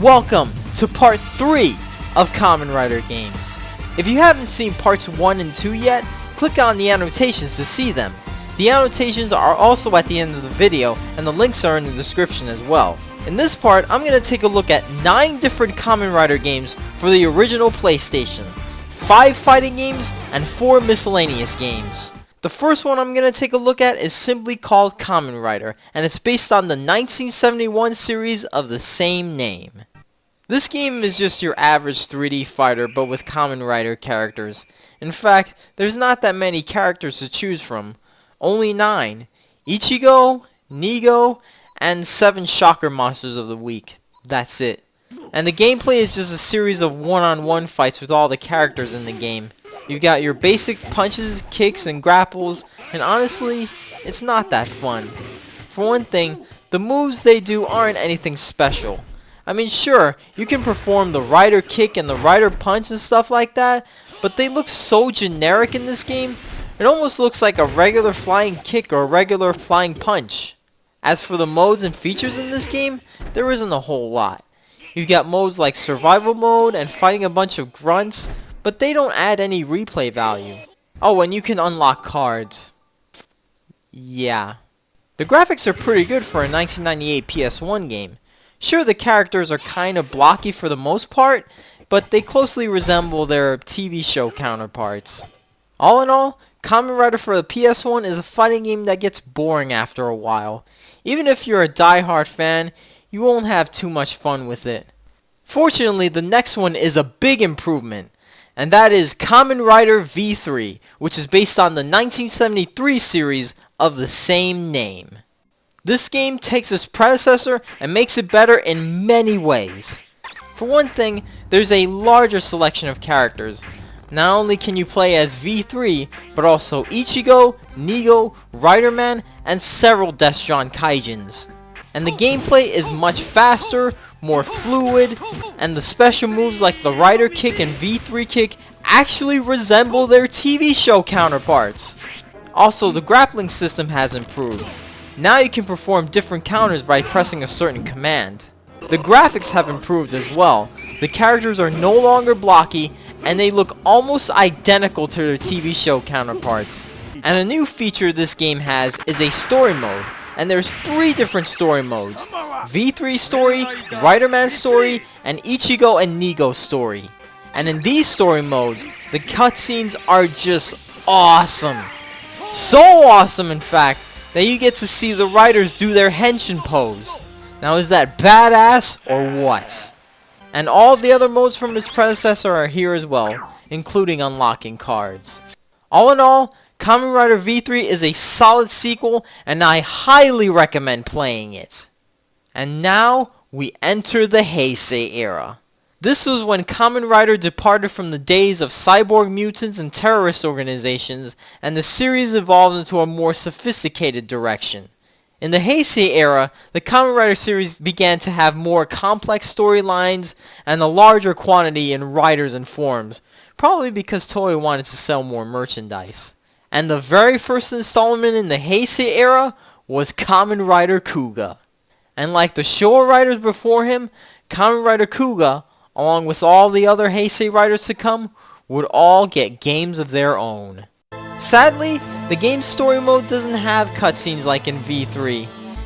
Welcome to part 3 of Kamen Rider Games. If you haven't seen parts 1 and 2 yet, click on the annotations to see them. The annotations are also at the end of the video, and the links are in the description as well. In this part, I'm going to take a look at 9 different Kamen Rider games for the original PlayStation, 5 fighting games, and 4 miscellaneous games. The first one I'm going to take a look at is simply called Kamen Rider, and it's based on the 1971 series of the same name. This game is just your average 3D fighter, but with Kamen Rider characters. In fact, there's not that many characters to choose from. Only 9. Ichigo, Nigo, and 7 shocker monsters of the week. That's it. And the gameplay is just a series of one-on-one fights with all the characters in the game. You've got your basic punches, kicks, and grapples, and honestly, it's not that fun. For one thing, the moves they do aren't anything special. I mean, sure, you can perform the Rider kick and the Rider punch and stuff like that, but they look so generic in this game, it almost looks like a regular flying kick or a regular flying punch. As for the modes and features in this game, there isn't a whole lot. You've got modes like survival mode and fighting a bunch of grunts, but they don't add any replay value. Oh, and you can unlock cards. Yeah. The graphics are pretty good for a 1998 PS1 game. Sure, the characters are kinda blocky for the most part, but they closely resemble their TV show counterparts. All in all, Kamen Rider for the PS1 is a fighting game that gets boring after a while. Even if you're a die-hard fan, you won't have too much fun with it. Fortunately, the next one is a big improvement, and that is Kamen Rider V3, which is based on the 1973 series of the same name. This game takes its predecessor and makes it better in many ways. For one thing, there's a larger selection of characters. Not only can you play as V3, but also Ichigo, Nigo, Riderman, and several Destron Kaijins. And the gameplay is much faster, more fluid, and the special moves like the Rider kick and V3 kick actually resemble their TV show counterparts. Also, the grappling system has improved. Now you can perform different counters by pressing a certain command. The graphics have improved as well. The characters are no longer blocky, and they look almost identical to their TV show counterparts. And a new feature this game has is a story mode, and there's 3 different story modes: V3 story, Riderman story, and Ichigo and Nigo story. And in these story modes, the cutscenes are just awesome. So awesome, in fact, that you get to see the riders do their henshin pose. Now, is that badass or what? And all the other modes from its predecessor are here as well, including unlocking cards. All in all, Kamen Rider V3 is a solid sequel, and I highly recommend playing it. And now, we enter the Heisei era. This was when Kamen Rider departed from the days of cyborg mutants and terrorist organizations, and the series evolved into a more sophisticated direction. In the Heisei era, the Kamen Rider series began to have more complex storylines and a larger quantity in riders and forms, probably because Toei wanted to sell more merchandise. And the very first installment in the Heisei era was Kamen Rider Kuuga. And like the Showa riders before him, Kamen Rider Kuuga, along with all the other Heisei riders to come, would all get games of their own. Sadly, the game's story mode doesn't have cutscenes like in V3.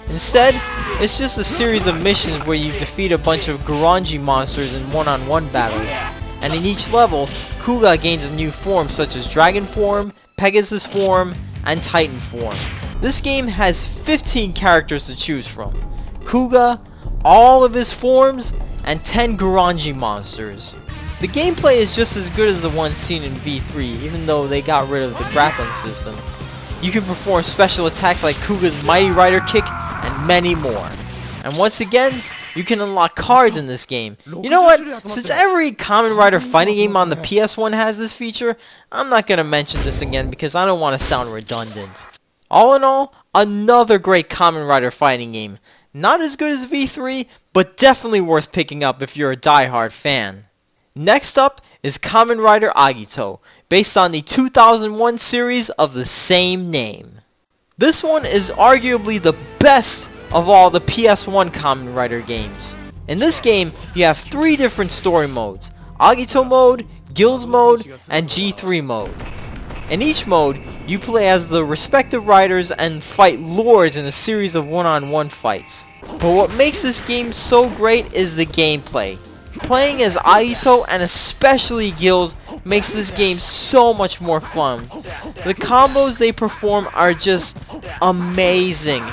Instead, it's just a series of missions where you defeat a bunch of Guranji monsters in one-on-one battles. And in each level, Kuuga gains a new form such as Dragon form, Pegasus form, and Titan form. This game has 15 characters to choose from: Kuuga, all of his forms, and 10 Guranji monsters. The gameplay is just as good as the one seen in V3, even though they got rid of the grappling system. You can perform special attacks like Kuuga's Mighty Rider kick and many more. And once again, you can unlock cards in this game. You know what? Since every Kamen Rider fighting game on the PS1 has this feature, I'm not going to mention this again because I don't want to sound redundant. All in all, another great Kamen Rider fighting game. Not as good as V3, but definitely worth picking up if you're a die-hard fan. Next up is Kamen Rider Agito, based on the 2001 series of the same name. This one is arguably the best of all the PS1 Kamen Rider games. In this game, you have 3 different story modes: Agito mode, Guilds mode, and G3 mode. In each mode, you play as the respective riders and fight lords in a series of one-on-one fights. But what makes this game so great is the gameplay. Playing as Agito and especially Guilds makes this game so much more fun. The combos they perform are just amazing.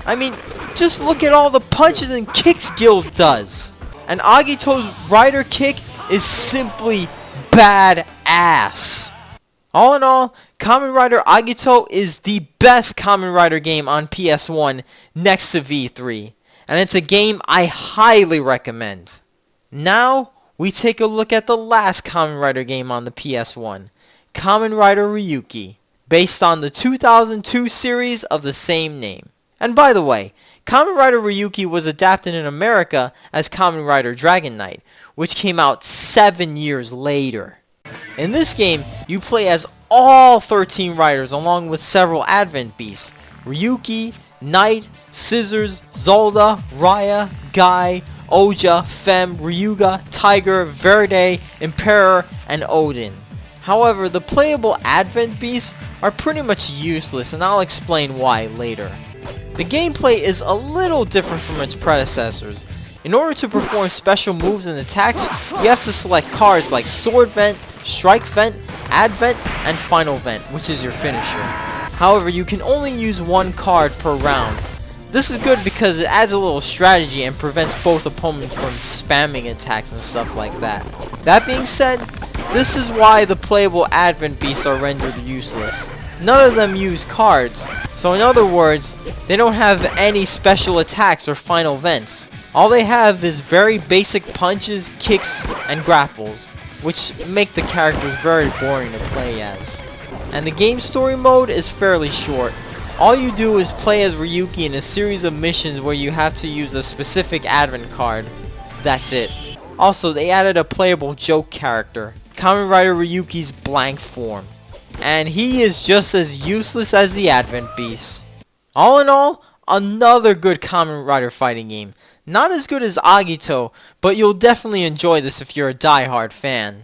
I mean, just look at all the punches and kicks Guilds does. And Agito's rider kick is simply badass. All in all, Kamen Rider Agito is the best Kamen Rider game on PS1 next to V3. And it's a game I highly recommend. Now, we take a look at the last Kamen Rider game on the PS1, Kamen Rider Ryuki, based on the 2002 series of the same name. And by the way, Kamen Rider Ryuki was adapted in America as Kamen Rider Dragon Knight, which came out 7 years later. In this game, you play as all 13 riders along with several advent beasts: Ryuki, Knight, Scissors, Zolda, Raya, Guy, Oja, Fem, Ryuga, Tiger, Verde, Emperor, and Odin. However, the playable advent beasts are pretty much useless, and I'll explain why later. The gameplay is a little different from its predecessors. In order to perform special moves and attacks, you have to select cards like Sword Vent, Strike Vent, Advent, and Final Vent, which is your finisher. However, you can only use 1 card per round. This is good because it adds a little strategy and prevents both opponents from spamming attacks and stuff like that. That being said, this is why the playable Advent Beasts are rendered useless. None of them use cards, so in other words, they don't have any special attacks or final vents. All they have is very basic punches, kicks, and grapples, which make the characters very boring to play as. And the game story mode is fairly short. All you do is play as Ryuki in a series of missions where you have to use a specific advent card. That's it. Also, they added a playable joke character, Kamen Rider Ryuki's blank form. And he is just as useless as the advent beast. All in all, another good Kamen Rider fighting game. Not as good as Agito, but you'll definitely enjoy this if you're a die-hard fan.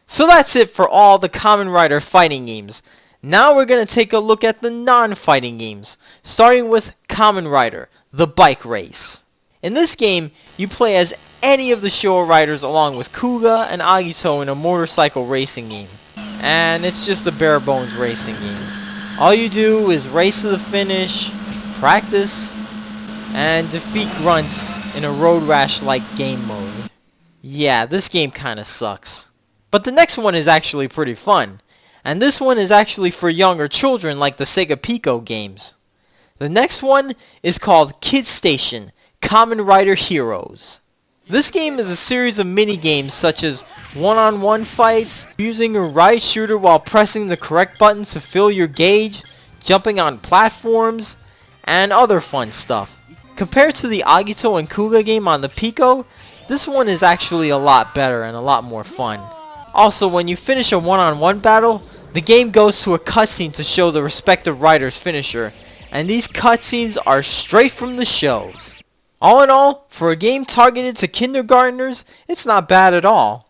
So that's it for all the Kamen Rider fighting games. Now we're going to take a look at the non-fighting games, starting with Kamen Rider, the bike race. In this game, you play as any of the Showa riders along with Kuuga and Agito in a motorcycle racing game. And it's just a bare bones racing game. All you do is race to the finish, practice, and defeat grunts in a road rash-like game mode. Yeah, this game kinda sucks. But the next one is actually pretty fun. And this one is actually for younger children like the Sega Pico games. The next one is called Kid Station, Kamen Rider Heroes. This game is a series of mini-games such as one-on-one fights, using a ride shooter while pressing the correct button to fill your gauge, jumping on platforms, and other fun stuff. Compared to the Agito and Kuuga game on the Pico, this one is actually a lot better and a lot more fun. Also, when you finish a one-on-one battle, the game goes to a cutscene to show the respective rider's finisher, and these cutscenes are straight from the shows. All in all, for a game targeted to kindergartners, it's not bad at all.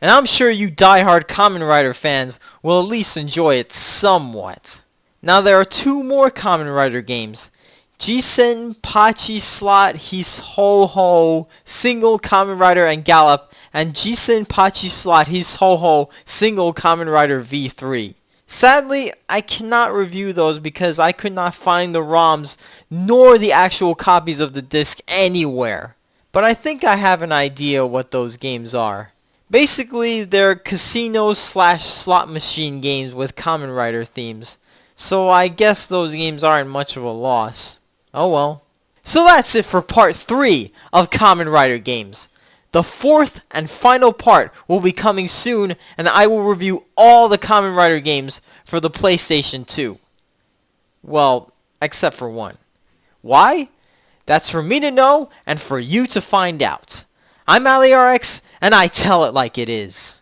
And I'm sure you die-hard Kamen Rider fans will at least enjoy it somewhat. Now there are 2 more Kamen Rider games, Jissen Pachi-Slot Hisshouhou, Single Kamen Rider and Gallop, and Jissen Pachi-Slot Hisshouhou, Single Kamen Rider V3. Sadly, I cannot review those because I could not find the ROMs nor the actual copies of the disc anywhere. But I think I have an idea what those games are. Basically, they're casino/slot machine games with Kamen Rider themes. So I guess those games aren't much of a loss. Oh well. So that's it for part 3 of Kamen Rider games. The 4th and final part will be coming soon, and I will review all the Kamen Rider games for the PlayStation 2. Well, except for one. Why? That's for me to know and for you to find out. I'm Allie-RX, and I tell it like it is.